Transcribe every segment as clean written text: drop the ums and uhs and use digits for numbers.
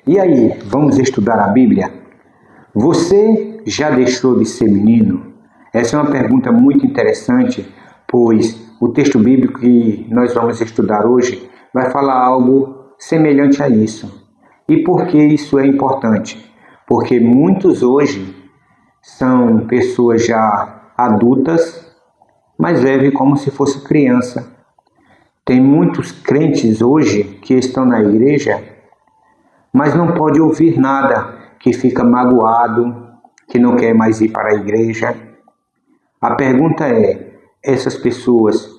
E aí, vamos estudar a Bíblia? Você já deixou de ser menino? Essa é uma pergunta muito interessante, pois o texto bíblico que nós vamos estudar hoje vai falar algo semelhante a isso. E por que isso é importante? Porque muitos hoje são pessoas já adultas, mas vivem como se fosse criança. Tem muitos crentes hoje que estão na igreja, mas não pode ouvir nada, que fica magoado, que não quer mais ir para a igreja. A pergunta é, essas pessoas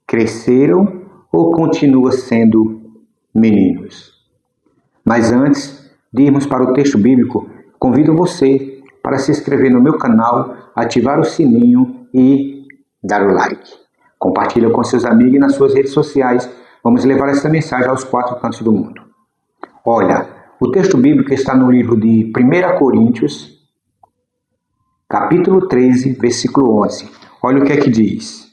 cresceram ou continuam sendo meninos? Mas antes de irmos para o texto bíblico, convido você para se inscrever no meu canal, ativar o sininho e dar o like. Compartilha com seus amigos e nas suas redes sociais. Vamos levar essa mensagem aos 4 cantos do mundo. Olha, o texto bíblico está no livro de 1 Coríntios, capítulo 13, versículo 11. Olha o que é que diz.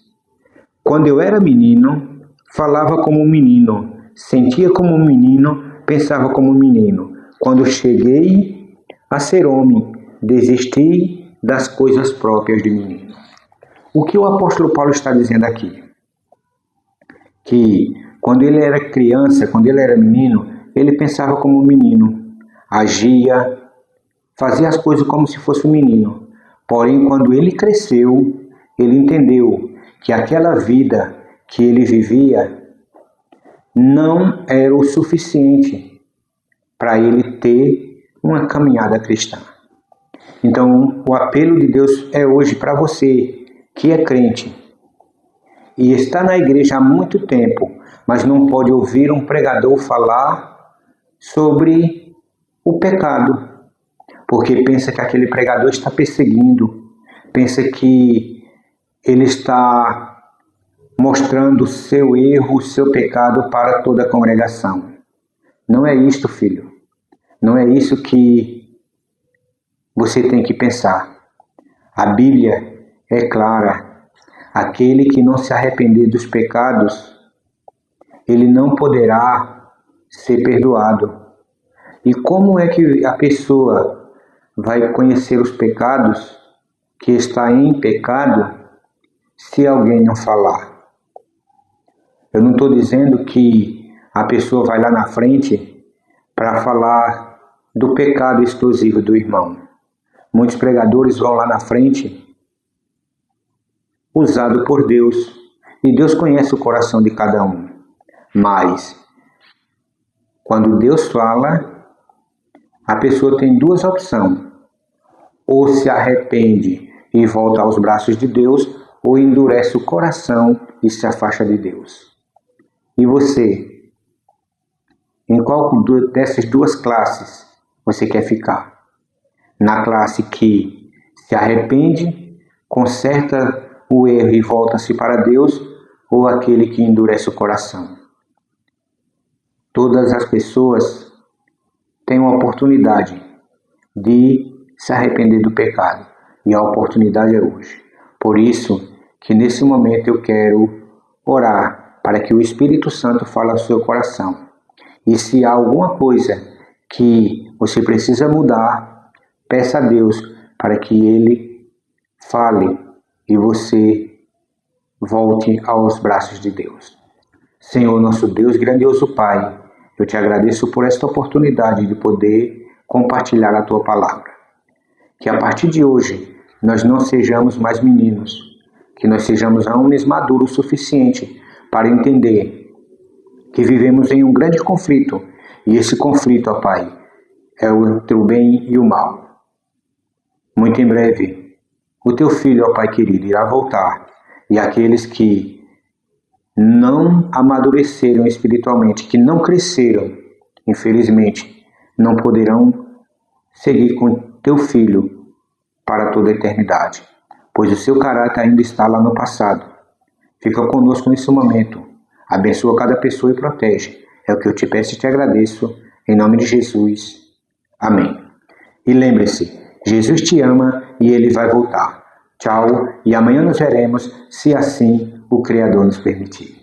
Quando eu era menino, falava como um menino, sentia como um menino, pensava como um menino. Quando cheguei a ser homem, desisti das coisas próprias de menino. O que o apóstolo Paulo está dizendo aqui? Que quando ele era criança, quando ele era menino, ele pensava como um menino, agia, fazia as coisas como se fosse um menino. Porém, quando ele cresceu, ele entendeu que aquela vida que ele vivia não era o suficiente para ele ter uma caminhada cristã. Então, o apelo de Deus é hoje para você que é crente e está na igreja há muito tempo, mas não pode ouvir um pregador falar sobre o pecado, porque pensa que aquele pregador está perseguindo, pensa que ele está mostrando o seu erro, o seu pecado para toda a congregação. Não é isto, filho. Não é isso que você tem que pensar. A Bíblia é clara. Aquele que não se arrepender dos pecados, ele não poderá ser perdoado. E como é que a pessoa vai conhecer os pecados que está em pecado se alguém não falar? Eu não estou dizendo que a pessoa vai lá na frente para falar do pecado exclusivo do irmão. Muitos pregadores vão lá na frente usado por Deus, e Deus conhece o coração de cada um. Mas quando Deus fala, a pessoa tem duas opções: ou se arrepende e volta aos braços de Deus, ou endurece o coração e se afasta de Deus. E você? Em qual dessas duas classes você quer ficar? Na classe que se arrepende, conserta o erro e volta-se para Deus, ou aquele que endurece o coração? Todas as pessoas têm uma oportunidade de se arrepender do pecado, e a oportunidade é hoje. Por isso que nesse momento eu quero orar para que o Espírito Santo fale ao seu coração. E se há alguma coisa que você precisa mudar, peça a Deus para que Ele fale e você volte aos braços de Deus. Senhor, nosso Deus, grandioso Pai, eu te agradeço por esta oportunidade de poder compartilhar a Tua palavra. Que a partir de hoje nós não sejamos mais meninos, que nós sejamos homens maduros o suficiente para entender que vivemos em um grande conflito, e esse conflito, ó Pai, é entre o bem e o mal. Muito em breve, o Teu Filho, ó Pai querido, irá voltar, e aqueles que não amadureceram espiritualmente, que não cresceram, infelizmente, não poderão seguir com Teu Filho para toda a eternidade, pois o seu caráter ainda está lá no passado. Fica conosco nesse momento. Abençoa cada pessoa e protege. É o que eu te peço e te agradeço. Em nome de Jesus. Amém. E lembre-se, Jesus te ama e Ele vai voltar. Tchau, e amanhã nos veremos, se assim o Criador nos permitir.